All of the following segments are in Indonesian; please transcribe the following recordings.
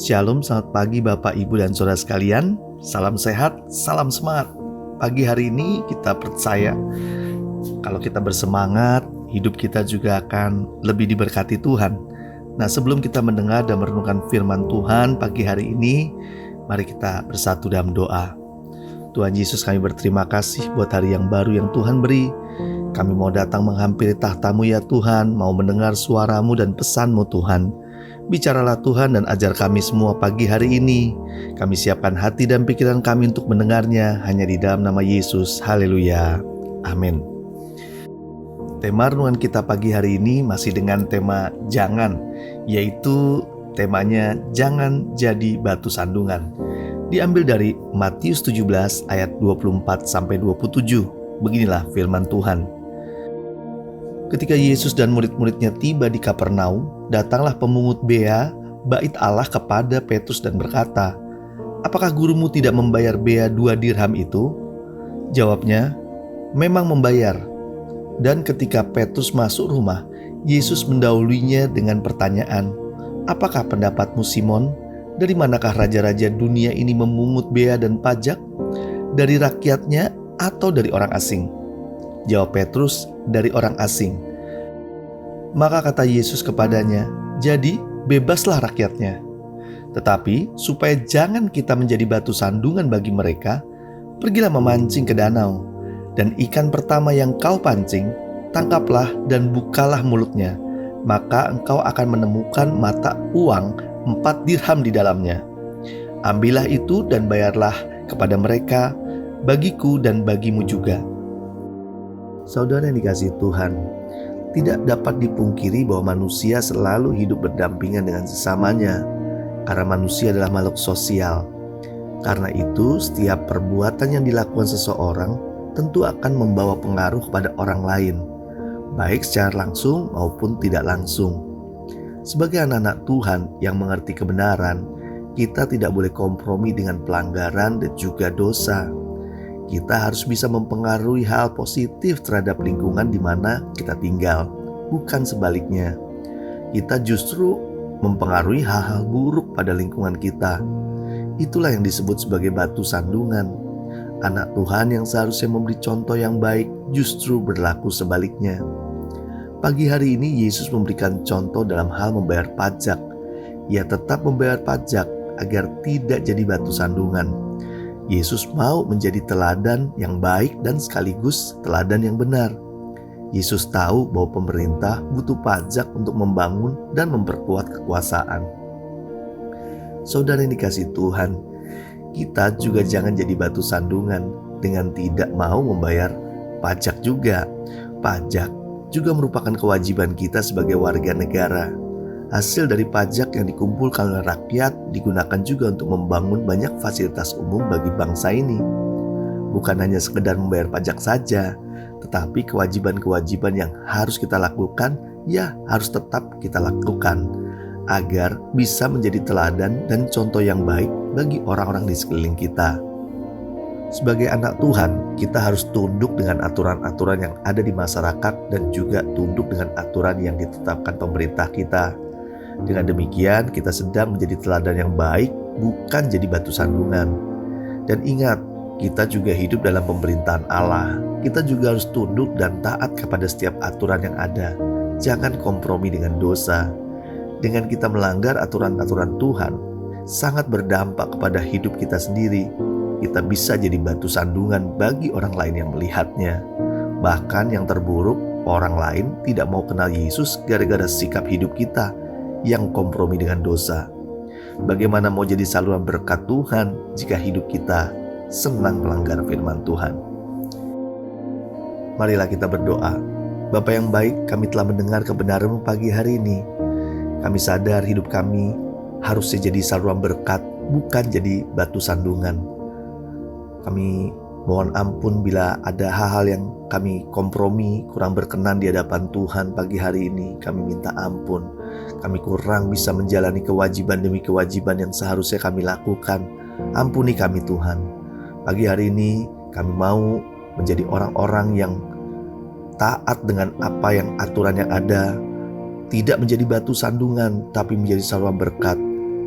Shalom, selamat pagi Bapak, Ibu, dan Saudara sekalian. Salam sehat, salam semangat. Pagi hari ini kita percaya kalau kita bersemangat, hidup kita juga akan lebih diberkati Tuhan. Nah, sebelum kita mendengar dan merenungkan firman Tuhan pagi hari ini, mari kita bersatu dalam doa. Tuhan Yesus, kami berterima kasih buat hari yang baru yang Tuhan beri. Kami mau datang menghampiri tahta-Mu ya Tuhan, mau mendengar suara-Mu dan pesan-Mu Tuhan. Bicaralah Tuhan dan ajar kami semua pagi hari ini. Kami siapkan hati dan pikiran kami untuk mendengarnya hanya di dalam nama Yesus. Haleluya. Amin. Tema renungan kita pagi hari ini masih dengan tema jangan, yaitu temanya jangan jadi batu sandungan. Diambil dari Matius 17 ayat 24-27. Beginilah firman Tuhan. Ketika Yesus dan murid-muridnya tiba di Kapernaum, datanglah pemungut bea bait Allah kepada Petrus dan berkata, "Apakah gurumu tidak membayar bea 2 dirham itu?" Jawabnya, "Memang membayar." Dan ketika Petrus masuk rumah, Yesus mendahuluinya dengan pertanyaan, "Apakah pendapatmu Simon? Dari manakah raja-raja dunia ini memungut bea dan pajak? Dari rakyatnya atau dari orang asing?" Jawab Petrus, "Dari orang asing." Maka kata Yesus kepadanya, "Jadi bebaslah rakyatnya. Tetapi supaya jangan kita menjadi batu sandungan bagi mereka, pergilah memancing ke danau, dan ikan pertama yang kau pancing, tangkaplah dan bukalah mulutnya. Maka engkau akan menemukan mata uang 4 dirham di dalamnya. Ambillah itu dan bayarlah kepada mereka, bagiku dan bagimu juga." Saudara yang dikasihi Tuhan, tidak dapat dipungkiri bahwa manusia selalu hidup berdampingan dengan sesamanya, karena manusia adalah makhluk sosial. Karena itu, setiap perbuatan yang dilakukan seseorang tentu akan membawa pengaruh kepada orang lain, baik secara langsung maupun tidak langsung. Sebagai anak-anak Tuhan yang mengerti kebenaran, kita tidak boleh kompromi dengan pelanggaran dan juga dosa. Kita harus bisa mempengaruhi hal positif terhadap lingkungan di mana kita tinggal, bukan sebaliknya. Kita justru mempengaruhi hal-hal buruk pada lingkungan kita. Itulah yang disebut sebagai batu sandungan. Anak Tuhan yang seharusnya memberi contoh yang baik justru berlaku sebaliknya. Pagi hari ini Yesus memberikan contoh dalam hal membayar pajak. Ia tetap membayar pajak agar tidak jadi batu sandungan. Yesus mau menjadi teladan yang baik dan sekaligus teladan yang benar. Yesus tahu bahwa pemerintah butuh pajak untuk membangun dan memperkuat kekuasaan. Saudara yang dikasihi Tuhan, kita juga jangan jadi batu sandungan dengan tidak mau membayar pajak juga. Pajak juga merupakan kewajiban kita sebagai warga negara. Hasil dari pajak yang dikumpulkan oleh rakyat digunakan juga untuk membangun banyak fasilitas umum bagi bangsa ini. Bukan hanya sekedar membayar pajak saja, tetapi kewajiban-kewajiban yang harus kita lakukan, ya harus tetap kita lakukan, agar bisa menjadi teladan dan contoh yang baik bagi orang-orang di sekeliling kita. Sebagai anak Tuhan, kita harus tunduk dengan aturan-aturan yang ada di masyarakat dan juga tunduk dengan aturan yang ditetapkan pemerintah kita. Dengan demikian, kita sedang menjadi teladan yang baik, bukan jadi batu sandungan. Dan ingat, kita juga hidup dalam pemerintahan Allah. Kita juga harus tunduk dan taat kepada setiap aturan yang ada. Jangan kompromi dengan dosa. Dengan kita melanggar aturan-aturan Tuhan, sangat berdampak kepada hidup kita sendiri. Kita bisa jadi batu sandungan bagi orang lain yang melihatnya. Bahkan yang terburuk, orang lain tidak mau kenal Yesus gara-gara sikap hidup kita yang kompromi dengan dosa. Bagaimana mau jadi saluran berkat Tuhan jika hidup kita senang melanggar firman Tuhan? Marilah kita berdoa. Bapa yang baik, kami telah mendengar kebenaran-Mu pagi hari ini. Kami sadar hidup kami harusnya jadi saluran berkat, bukan jadi batu sandungan. Kami mohon ampun bila ada hal-hal yang kami kompromi, kurang berkenan di hadapan Tuhan pagi hari ini. Kami minta ampun. Kami kurang bisa menjalani kewajiban demi kewajiban yang seharusnya kami lakukan. Ampuni kami Tuhan. Pagi hari ini kami mau menjadi orang-orang yang taat dengan apa yang aturan yang ada. Tidak menjadi batu sandungan, tapi menjadi saluran berkat.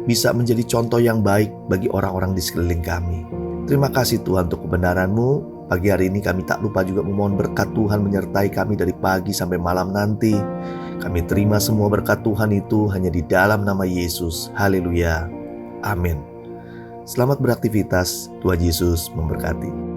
bisa menjadi contoh yang baik bagi orang-orang di sekeliling kami. Terima kasih Tuhan untuk kebenaran-Mu. Pagi hari ini kami tak lupa juga memohon berkat Tuhan menyertai kami dari pagi sampai malam nanti. Kami terima semua berkat Tuhan itu hanya di dalam nama Yesus. Haleluya. Amin. Selamat beraktivitas. Tuhan Yesus memberkati.